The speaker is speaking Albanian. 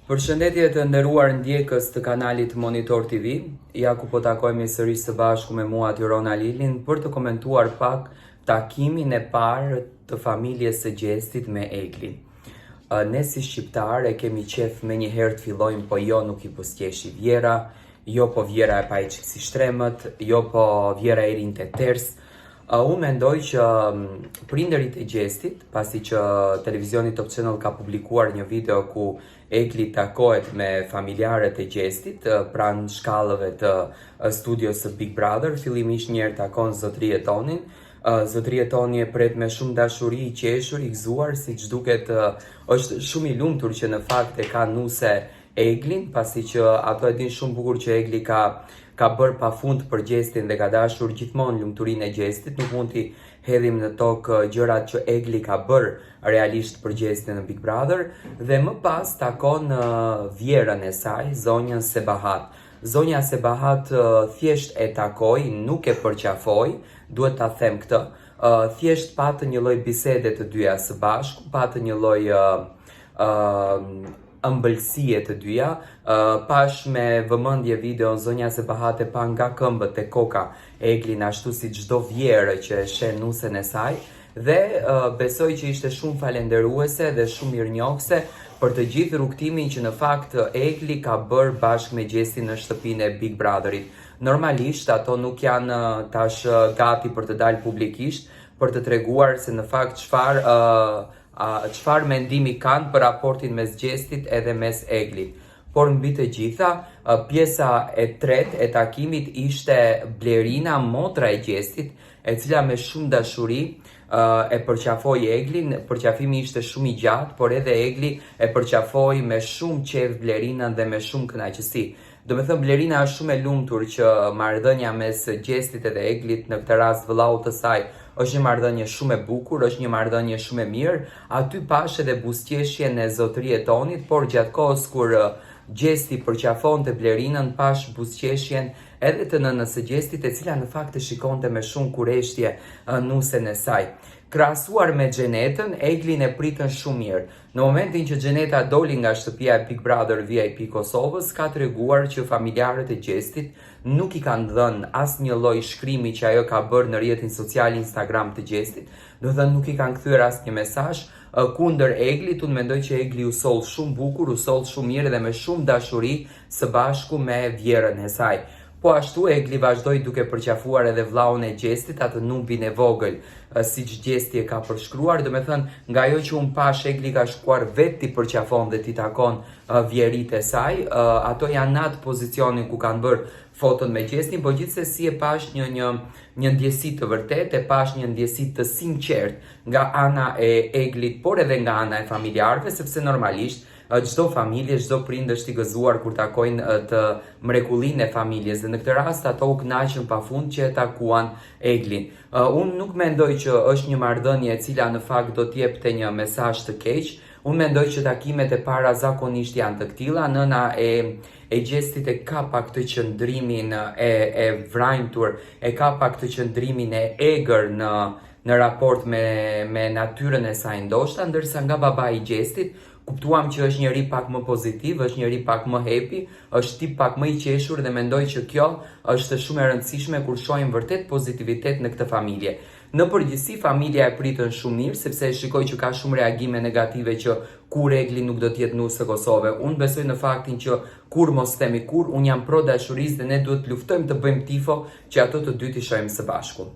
Përshëndetje të nderuar ndjekës të kanalit Monitor TV. Ja ku po takojmë sërish së bashku me mua Tyrona Lilin për të komentuar pak takimin e parë të familjes së Gjestit me Eglin. Ne si shqiptar e kemi qef me njëherë të fillojmë, po jo nuk i pëstjeshi Vjera, jo po Vjera e pa i qëksi shtremët, jo po Vjera e rinte ters. Unë mendoj që prindërit e Gjestit, pasi që televizioni Top Channel ka publikuar një video ku Egli takohet me familjarët e Gjestit pranë shkallëve të studios së Big Brother, fillimisht njerë takon zotëri e Tonin. Zotëri e Toni e pret me shumë dashuri, i qeshur, i gëzuar, si që duket është shumë i lumtur që në fakt e ka nuse Eglin, pasi që ato e din shumë bukur që Egli ka bërë pa fund për Gjestin dhe ka dashur gjithmonë lumturinë e Gjestit. Nuk mund t'i hedhim në tokë gjërat që Egli ka bërë realisht për Gjestin në Big Brother. Dhe më pas takon vjerën e saj, zonjën Sebahat. Zonja Sebahat thjesht e takoi, nuk e përqafoi, duhet ta them këtë. Thjesht patë një lloj bisede të dyja së bashku, patë një lloj ëmbëlsie të dyja. Pash me vëmendje videon, zonja Sebahat e pa nga këmbët e koka Eglin, ashtu si çdo vjerë që e sheh nusen e saj, dhe besoj që ishte shumë falenderuese dhe shumë mirënjohëse për të gjithë rrugtimin që në fakt Egli ka bërë bashkë me Gjestin në shtëpinë e Big Brotherit. Normalisht ato nuk janë tash gati për të dalë publikisht për të treguar se në fakt çfarë mendimi kanë për raportin mes Gjestit edhe mes Eglit. Por mbi të gjitha, pjesa e tretë e takimit ishte Blerina, motra e Gjestit, e cila me shumë dashuri e përqafoi Eglin. Përqafimi ishte shumë i gjatë, por edhe Egli e përqafoi me shumë qejf Blerinën dhe me shumë kënaqësi. Do me thënë, Blerina është shumë e lumtur që marrëdhënia mes Gjestit edhe Eglit, në këtë rast vëllaut të saj, është një marrëdhënie shumë e bukur, është një marrëdhënie shumë e mirë. Aty pash edhe buzëqeshjen e zotëri e Tonit, por gjatë kohës kur Gjesti përqafonte Blerinën, pash buzëqeshjen edhe të nënës së Gjestit, e cila në fakt e shikonte me shumë kureshtje nusen e saj. Krahasuar me Xhenetën, Eglin e pritën shumë mirë. Në momentin që Xheneta doli nga shtëpia e Big Brother VIP Kosovës, ka treguar që familjarët e Gjestit nuk i kanë dhënë asnjë lloj shkrimi që ajo ka bërë në rrjetin social Instagram të Gjestit. Do thënë, nuk i kanë kthyer asnjë mesazh kundër Eglit. Unë mendoj që Egli u soll shumë bukur, u soll shumë mirë dhe me shumë dashuri së bashku me vjerën e saj. Po ashtu Egli vazhdoi duke përqafuar edhe vllaun e Gjestit, atë Nubin e vogël, siç Gjesti e ka përshkruar. Do me thënë, nga ajo që unë pash, Egli ka shkuar vetë ti përqafon dhe ti takon vjerit e saj. Ato janë në atë pozicionin ku kanë bërë foton me Gjestin, po gjithsesi e pash një ndjesi të vërtet, e pash një ndjesi të sinqert nga ana e Eglit, por edhe nga ana e familjarëve, sepse normalisht çdo familje, çdo prind është i gëzuar kur takojnë të mrekullinë e familjes, dhe në këtë rast ato u kënaqën pafund që e takuan Eglin. Unë nuk mendoj që është një marrëdhënie e cila në fakt do t'jepte një mesazh të keq. Unë mendoj që takimet e para zakonisht janë të këtilla. Nëna e Gjestit e ka pak të qëndrimin e vrajtur, e ka pak të qëndrimin e egër në raport me natyrën e saj ndoshta, ndërsa nga baba i Gjestit kuptuam që është njëri pak më pozitiv, është njëri pak më happy, është tip pak më i qeshur, dhe mendoj që kjo është shumë e rëndësishme kur shohim vërtet pozitivitet në këtë familje. Në përgjithësi, familja e pritën shumë mirë, sepse e shikoj që ka shumë reagime negative që kur Egli nuk do t'jetë nusë e Kosove. Unë besoj në faktin që kur mos themi kur, unë jam pro dashurisë dhe ne duhet luftojmë të bëjmë tifo që ato të dy t'i shohim së bashku.